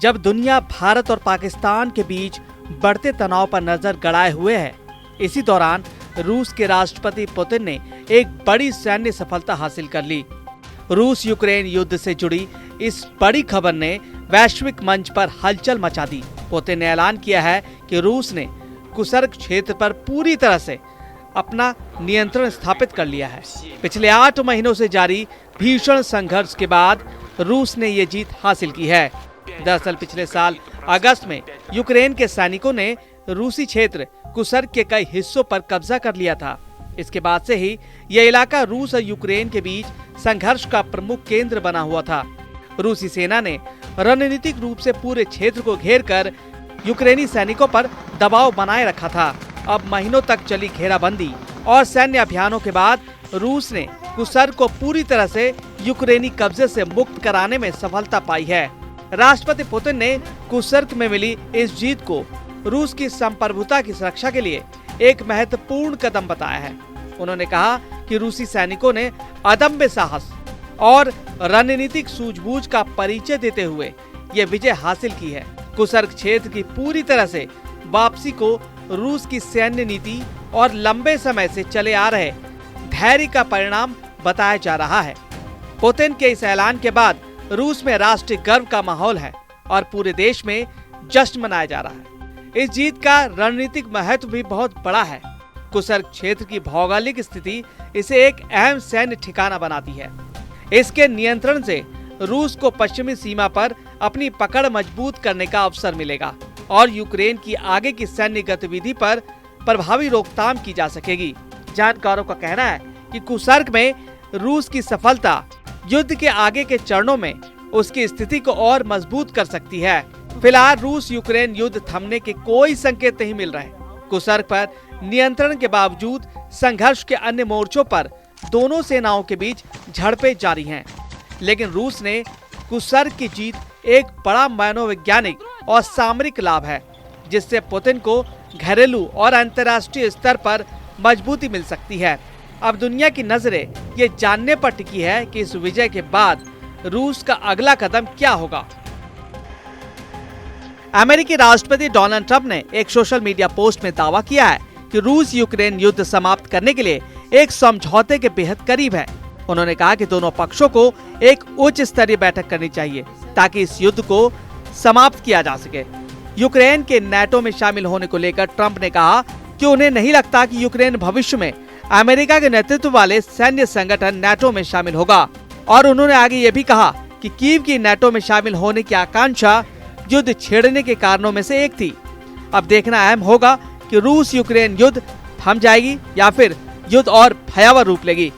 जब दुनिया भारत और पाकिस्तान के बीच बढ़ते तनाव पर नजर गड़ाए हुए है, इसी दौरान रूस के राष्ट्रपति पुतिन ने एक बड़ी सैन्य सफलता हासिल कर ली। रूस यूक्रेन युद्ध से जुड़ी इस बड़ी खबर ने वैश्विक मंच पर हलचल मचा दी। पुतिन ने ऐलान किया है कि रूस ने कुर्स्क क्षेत्र पर पूरी तरह से अपना नियंत्रण स्थापित कर लिया है। पिछले 8 महीनों से जारी भीषण संघर्ष के बाद रूस ने ये जीत हासिल की है। दरअसल पिछले साल अगस्त में यूक्रेन के सैनिकों ने रूसी क्षेत्र कुर्स्क के कई हिस्सों पर कब्जा कर लिया था। इसके बाद से ही यह इलाका रूस और यूक्रेन के बीच संघर्ष का प्रमुख केंद्र बना हुआ था। रूसी सेना ने रणनीतिक रूप से पूरे क्षेत्र को घेरकर यूक्रेनी सैनिकों पर दबाव बनाए रखा था। अब महीनों तक चली घेराबंदी और सैन्य अभियानों के बाद रूस ने कुर्स्क को पूरी तरह से यूक्रेनी कब्जे से मुक्त कराने में सफलता पाई है। राष्ट्रपति पुतिन ने कुर्स्क में मिली इस जीत को रूस की संप्रभुता की सुरक्षा के लिए एक महत्वपूर्ण कदम बताया है। उन्होंने कहा कि रूसी सैनिकों ने अदम्य साहस और रणनीतिक सूझबूझ का परिचय देते हुए ये विजय हासिल की है। कुर्स्क क्षेत्र की पूरी तरह से वापसी को रूस की सैन्य नीति और लंबे समय से चले आ रहे धैर्य का परिणाम बताया जा रहा है। पुतिन के इस ऐलान के बाद रूस में राष्ट्रीय गर्व का माहौल है और पूरे देश में जश्न मनाया जा रहा है। इस जीत का रणनीतिक महत्व भी बहुत बड़ा है। कुर्स्क क्षेत्र की भौगोलिक स्थिति इसे एक अहम सैन्य ठिकाना बनाती है। इसके नियंत्रण से रूस को पश्चिमी सीमा पर अपनी पकड़ मजबूत करने का अवसर मिलेगा और यूक्रेन की आगे की सैन्य गतिविधि पर प्रभावी रोकथाम की जा सकेगी। जानकारों का कहना है कि कुर्स्क में रूस की सफलता युद्ध के आगे के चरणों में उसकी स्थिति को और मजबूत कर सकती है। फिलहाल रूस यूक्रेन युद्ध थमने के कोई संकेत नहीं मिल रहे। कुर्स्क पर नियंत्रण के बावजूद संघर्ष के अन्य मोर्चों पर दोनों सेनाओं के बीच झड़पें जारी हैं। लेकिन रूस ने कुर्स्क की जीत एक बड़ा मनोवैज्ञानिक और सामरिक लाभ है, जिससे पुतिन को घरेलू और अंतर्राष्ट्रीय स्तर पर मजबूती मिल सकती है। अब दुनिया की नजरें ये जानने पर टिकी है कि इस विजय के बाद रूस का अगला कदम क्या होगा। अमेरिकी राष्ट्रपति डोनाल्ड ट्रंप ने एक सोशल मीडिया पोस्ट में दावा किया है कि रूस यूक्रेन युद्ध समाप्त करने के लिए एक समझौते के बेहद करीब है। उन्होंने कहा कि दोनों पक्षों को एक उच्च स्तरीय बैठक करनी चाहिए ताकि इस युद्ध को समाप्त किया जा सके। यूक्रेन के नाटो में शामिल होने को लेकर ट्रंप ने कहा कि उन्हें नहीं लगता कि यूक्रेन भविष्य में अमेरिका के नेतृत्व वाले सैन्य संगठन नाटो में शामिल होगा। और उन्होंने आगे ये भी कहा कि कीव की नाटो में शामिल होने की आकांक्षा युद्ध छेड़ने के कारणों में से एक थी। अब देखना अहम होगा कि रूस यूक्रेन युद्ध थम जाएगी या फिर युद्ध और भयावह रूप लेगी।